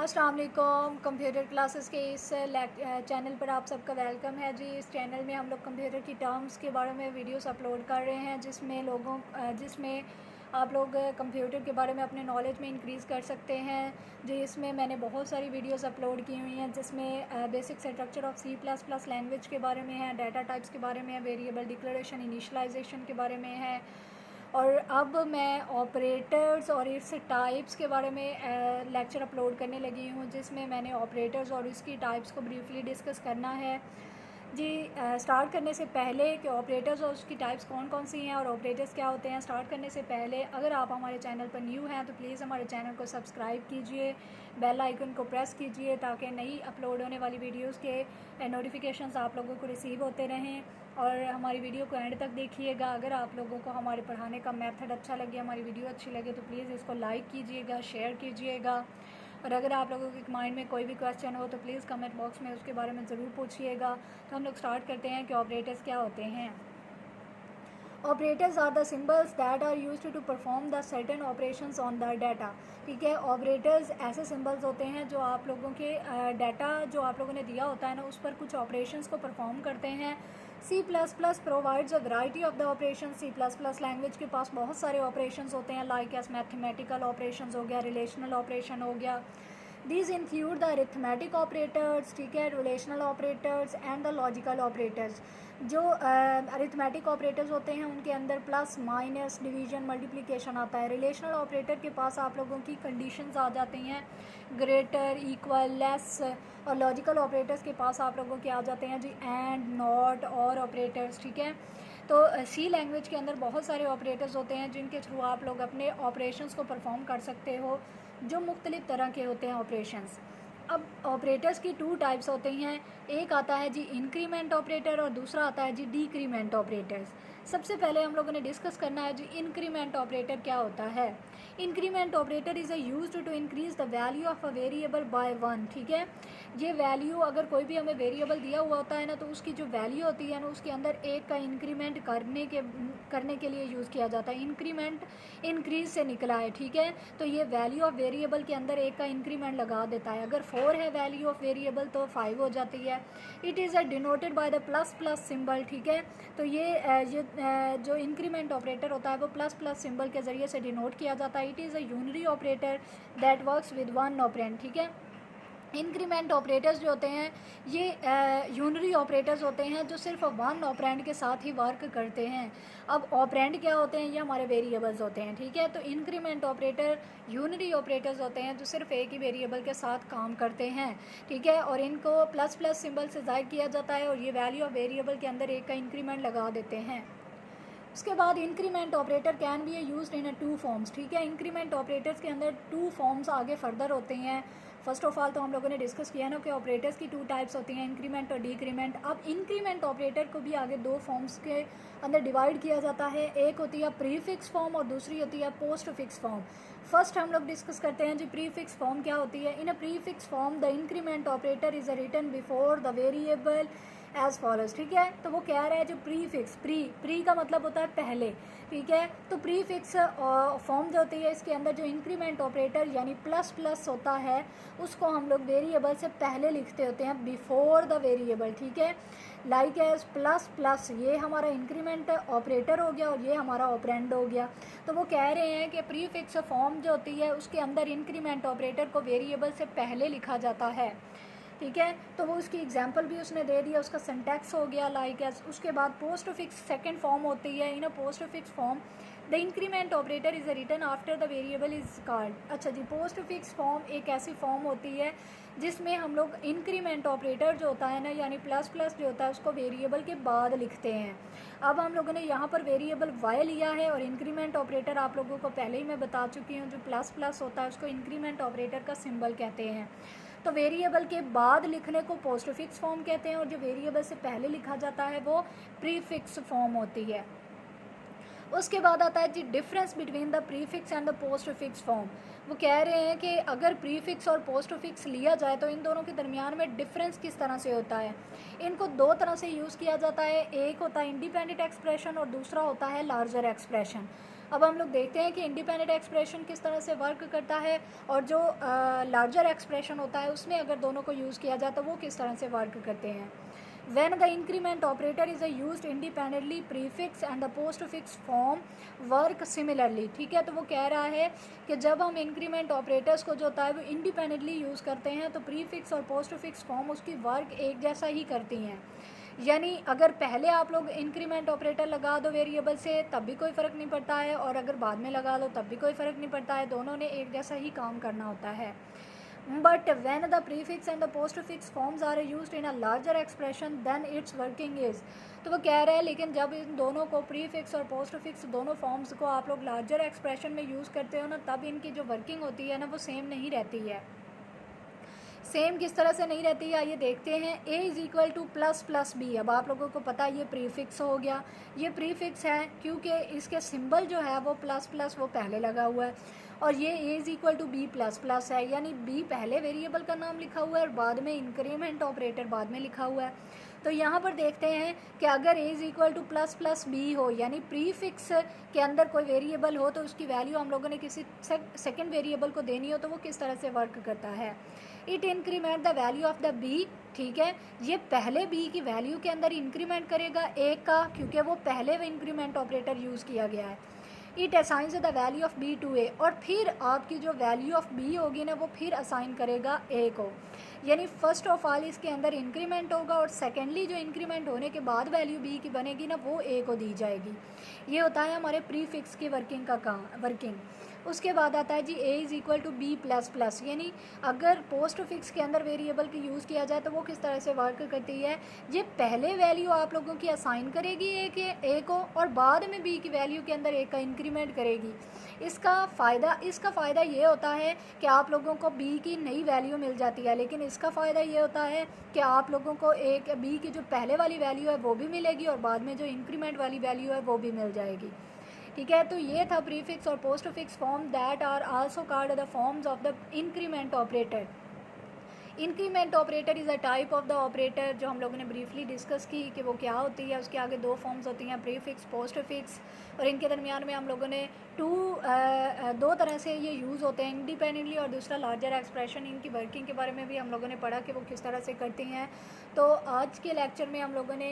अस्सलाम वालेकुम। Computer classes के इस चैनल पर आप सबका वेलकम है जी। इस चैनल में हम लोग कंप्यूटर की टर्म्स के बारे में वीडियोस अपलोड कर रहे हैं जिसमें आप लोग कंप्यूटर के बारे में अपने नॉलेज में इंक्रीज़ कर सकते हैं जी। इसमें मैंने बहुत सारी वीडियोस अपलोड की हुई हैं जिसमें basic structure of C++ language के बारे में है, डाटा टाइप्स के बारे में है, वेरिएबल डिक्लेरेशन इनिशियलाइजेशन के बारे में है। और अब मैं ऑपरेटर्स और इस टाइप्स के बारे में लेक्चर अपलोड करने लगी हूँ जिसमें मैंने ऑपरेटर्स और इसकी टाइप्स को ब्रीफली डिस्कस करना है जी। स्टार्ट करने से पहले कि ऑपरेटर्स और उसकी टाइप्स कौन कौन सी हैं और ऑपरेटर्स क्या होते हैं, स्टार्ट करने से पहले अगर आप हमारे चैनल पर न्यू हैं तो प्लीज़ हमारे चैनल को सब्सक्राइब कीजिए, बेल आइकन को प्रेस कीजिए ताकि नई अपलोड होने वाली वीडियोस के नोटिफिकेशंस आप लोगों को रिसीव होते रहें। और हमारी वीडियो को एंड तक देखिएगा। अगर आप लोगों को हमारे पढ़ाने का मेथड अच्छा लगे, हमारी वीडियो अच्छी लगे तो प्लीज़ इसको लाइक कीजिएगा, शेयर कीजिएगा। और अगर आप लोगों के माइंड में कोई भी क्वेश्चन हो तो प्लीज़ कमेंट बॉक्स में उसके बारे में ज़रूर पूछिएगा। तो हम लोग स्टार्ट करते हैं कि ऑपरेटर्स क्या होते हैं। Operators are the symbols that are used to perform the certain operations on the data. ठीक है, ऑपरेटर्स ऐसे सिम्बल्स होते हैं जो आप लोगों के डाटा जो आप लोगों ने दिया होता है ना उस पर कुछ ऑपरेशंस को परफॉर्म करते हैं। C++ provides a variety of the operation. C++ language के पास बहुत सारे ऑपरेशंस होते हैं, लाइक एस मैथमेटिकल ऑपरेशंस हो गया, रिलेशनल ऑपरेशन हो गया। These include the arithmetic operators, ठीक है, relational operators and the logical operators। जो अरिथमेटिक ऑपरेटर्स होते हैं उनके अंदर प्लस माइनस डिवीजन मल्टीप्लिकेशन आता है। रिलेशनल ऑपरेटर के पास आप लोगों की कंडीशंस आ जाती हैं, ग्रेटर, इक्वल, लेस। और लॉजिकल ऑपरेटर्स के पास आप लोगों के आ जाते हैं जी एंड, नॉट, और ऑपरेटर्स। ठीक है, तो सी लैंग्वेज के अंदर बहुत सारे ऑपरेटर्स होते हैं जिनके थ्रू आप लोग अपने ऑपरेशंस को परफॉर्म कर सकते हो, जो मुख्तलिफ़ तरह के होते हैं ऑपरेशंस। अब ऑपरेटर्स की टू टाइप्स होते हैं, एक आता है जी इंक्रीमेंट ऑपरेटर और दूसरा आता है जी डिक्रीमेंट ऑपरेटर्स। सबसे पहले हम लोगों ने डिस्कस करना है जी इंक्रीमेंट ऑपरेटर क्या होता है। Increment operator is used to increase the value of a variable by 1। ठीक है, ये वैल्यू अगर कोई भी हमें वेरिएबल दिया हुआ होता है ना तो उसकी जो वैल्यू होती है ना उसके अंदर एक का इंक्रीमेंट करने के लिए यूज़ किया जाता है। इंक्रीमेंट इंक्रीज से निकला है, ठीक है, तो ये वैल्यू ऑफ वेरिएबल के अंदर एक का इंक्रीमेंट लगा देता है। अगर 4 है वैल्यू ऑफ वेरिएबल तो 5 हो जाती है। It is denoted by the plus plus symbol. ठीक है, तो ये जो इंक्रीमेंट ऑपरेटर होता है वो प्लस प्लस सिंबल के ज़रिए से डिनोट किया जाता है। It is a unary operator that works with one operand. ठीक है, इंक्रीमेंट ऑपरेटर्स जो होते हैं ये यूनरी ऑपरेटर्स होते हैं जो सिर्फ वन ऑपरेंड के साथ ही वर्क करते हैं। अब ऑपरेंड क्या होते हैं, ये हमारे वेरिएबल्स होते हैं। ठीक है, तो इंक्रीमेंट ऑपरेटर यूनरी ऑपरेटर्स होते हैं जो सिर्फ एक ही वेरिएबल के साथ काम करते हैं। ठीक है, और इनको प्लस प्लस सिंबल से ज़ाहिर किया जाता है और ये वैल्यू ऑफ वेरिएबल के अंदर एक का इंक्रीमेंट लगा देते हैं। उसके बाद increment operator can be used in two forms. ठीक है, इंक्रीमेंट ऑपरेटर्स के अंदर टू फॉर्म्स आगे फर्दर होते हैं। फर्स्ट ऑफ ऑल तो हम लोगों ने डिस्कस किया ना कि ऑपरेटर्स की टू टाइप्स होती हैं, इंक्रीमेंट और डिक्रीमेंट। अब इंक्रीमेंट ऑपरेटर को भी आगे दो फॉर्म्स के अंदर डिवाइड किया जाता है, एक होती है प्री फिक्स फॉर्म और दूसरी होती है पोस्ट फिक्स फॉर्म। फर्स्ट हम लोग डिस्कस करते हैं जी प्री फिक्स फॉर्म क्या होती है। In a prefix form the increment operator is written before the variable as follows. ठीक है, तो वो कह रहा है जो प्री फिक्स, प्री का मतलब होता है पहले। ठीक है, तो प्री फिक्स फॉर्म जो होती है इसके अंदर जो इंक्रीमेंट ऑपरेटर यानी प्लस प्लस होता है उसको हम लोग वेरिएबल से पहले लिखते होते हैं, बिफोर द वेरिएबल। ठीक है, लाइक एज प्लस प्लस, ये हमारा इंक्रीमेंट ऑपरेटर हो गया और ये हमारा ऑपरेंड हो गया। तो वो कह रहे हैं कि प्री फिक्स फॉर्म जो होती है उसके अंदर इंक्रीमेंट ऑपरेटर को वेरिएबल से पहले लिखा जाता है। ठीक है, तो वो उसकी एग्जांपल भी उसने दे दिया, उसका सिंटैक्स हो गया लाइक एज। उसके बाद पोस्ट फिक्स सेकंड फॉर्म होती है। In a postfix form the increment operator is written after the variable is called. अच्छा जी, पोस्ट फिक्स फॉर्म एक ऐसी फॉर्म होती है जिसमें हम लोग इंक्रीमेंट ऑपरेटर जो होता है ना यानी प्लस प्लस जो होता है उसको वेरिएबल के बाद लिखते हैं। अब हम लोगों ने यहाँ पर वेरिएबल वाई लिया है और इंक्रीमेंट ऑपरेटर आप लोगों को पहले ही मैं बता चुकी हूँ, जो प्लस प्लस होता है उसको इंक्रीमेंट ऑपरेटर का सिंबल कहते हैं। तो वेरिएबल के बाद लिखने को पोस्ट फिक्स फॉर्म कहते हैं और जो वेरिएबल से पहले लिखा जाता है वो प्री फिक्स फॉर्म होती है। उसके बाद आता है जी difference between the prefix and the postfix form. वो कह रहे हैं कि अगर प्री फिक्स और पोस्ट फिक्स लिया जाए तो इन दोनों के दरमियान में डिफरेंस किस तरह से होता है। इनको दो तरह से यूज़ किया जाता है, एक होता है इंडिपेंडेंट एक्सप्रेशन और दूसरा होता है लार्जर एक्सप्रेशन। अब हम लोग देखते हैं कि इंडिपेंडेंट एक्सप्रेशन किस तरह से वर्क करता है और जो लार्जर एक्सप्रेशन होता है उसमें अगर दोनों को यूज़ किया जाए तो वो किस तरह से वर्क करते हैं। When the increment operator is used independently, prefix and the postfix form work similarly। ठीक है, तो वो कह रहा है कि जब हम इंक्रीमेंट ऑपरेटर्स को जो होता है वो इंडिपेंडेंटली यूज़ करते हैं तो प्रीफिक्स और पोस्टफिक्स फॉर्म उसकी वर्क एक जैसा ही करती हैं। यानी अगर पहले आप लोग इंक्रीमेंट ऑपरेटर लगा दो वेरिएबल से तब भी कोई फ़र्क नहीं पड़ता है, और अगर बाद में लगा लो तब भी कोई फ़र्क नहीं पड़ता है, दोनों ने एक जैसा ही काम करना होता है। But when the prefix and the postfix forms are used in a larger expression, then its working is। तो वो कह रहा है लेकिन जब इन दोनों को प्रीफिक्स और पोस्टफिक्स दोनों फॉर्म्स को आप लोग लार्जर एक्सप्रेशन में यूज़ करते हो ना, तब इनकी जो वर्किंग होती है ना वो सेम नहीं रहती है। सेम किस तरह से नहीं रहती है आइए देखते हैं। a is equal to plus plus b. अब आप लोगों को पता है ये प्रीफिक्स हो गया, ये प्रीफिक्स है क्योंकि इसके सिंबल जो है वो प्लस प्लस वो पहले लगा हुआ है, और ये a is equal to b plus plus है, यानी b पहले वेरिएबल का नाम लिखा हुआ है और बाद में इंक्रीमेंट ऑपरेटर बाद में लिखा हुआ है। तो यहाँ पर देखते हैं कि अगर a is equal to plus plus b हो, यानी प्रीफिक्स के अंदर कोई वेरिएबल हो तो उसकी वैल्यू हम लोगों ने किसी सेकंड वेरिएबल को देनी हो तो वो किस तरह से वर्क करता है। It increment the value of the b. ठीक है, ये पहले बी की वैल्यू के अंदर इंक्रीमेंट करेगा ए का, क्योंकि वो पहले वो इंक्रीमेंट ऑपरेटर यूज़ किया गया है। It assigns the value of B to A, और फिर आपकी जो वैल्यू ऑफ बी होगी ना वो फिर असाइन करेगा ए को। यानी फर्स्ट ऑफ ऑल इसके अंदर इंक्रीमेंट होगा और सेकेंडली जो इंक्रीमेंट होने के बाद वैल्यू बी की बनेगी ना वो ए को दी जाएगी। ये होता है हमारे प्रीफिक्स की वर्किंग का काम वर्किंग। उसके बाद आता है जी a is equal to b plus plus, यानी अगर पोस्ट फिक्स के अंदर वेरिएबल की यूज़ किया जाए तो वो किस तरह से वर्क करती है। ये पहले वैल्यू आप लोगों की असाइन करेगी ए को और बाद में b की वैल्यू के अंदर a का इंक्रीमेंट करेगी। इसका फ़ायदा ये होता है कि आप लोगों को b की नई वैल्यू मिल जाती है, लेकिन इसका फ़ायदा ये होता है कि आप लोगों को b की जो पहले वाली वैल्यू है वो भी मिलेगी और बाद में जो इंक्रीमेंट वाली वैल्यू है वो भी मिल जाएगी। ठीक है, तो ये था प्रीफिक्स और postfix form that are also called the forms of the increment operator. Increment operator is a type of the operator जो हम लोगों ने ब्रीफली डिस्कस की कि वो क्या होती है। उसके आगे दो फॉर्म्स होती हैं, प्रीफिक्स पोस्टफिक्स, और इनके दरमियान में हम लोगों ने दो तरह से ये यूज़ होते हैं, इंडिपेंडेंटली और दूसरा लार्जर एक्सप्रेशन। इनकी वर्किंग के बारे में भी हम लोगों ने पढ़ा कि वो किस तरह से करती हैं। तो आज के लेक्चर में हम लोगों ने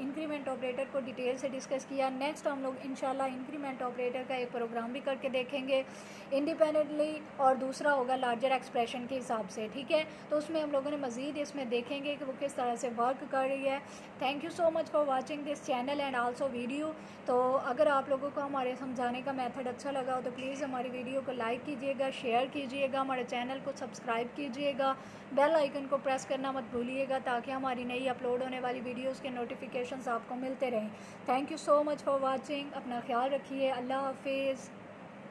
इंक्रीमेंट ऑपरेटर को डिटेल से डिस्कस किया। नेक्स्ट हम लोग इंशाल्लाह इंक्रीमेंट ऑपरेटर का एक प्रोग्राम भी करके देखेंगे इंडिपेंडेंटली, और दूसरा होगा लार्जर एक्सप्रेशन के हिसाब से। ठीक है, तो उसमें हम लोगों ने मज़ीद इसमें देखेंगे कि वो किस तरह से वर्क कर रही है। Thank you so much for watching this channel and also video. तो अगर आप लोगों को हमारे समझाने का मेथड अच्छा लगा हो तो प्लीज़ हमारी वीडियो को लाइक कीजिएगा, शेयर कीजिएगा, हमारे चैनल को सब्सक्राइब कीजिएगा, बेल आइकन को प्रेस करना मत भूलिएगा ताकि हमारी नई अपलोड होने वाली वीडियोज़ के नोटिफिकेशंस आपको मिलते रहें। Thank you so much for watching. अपना ख्याल रखिए। अल्लाह हाफिज़।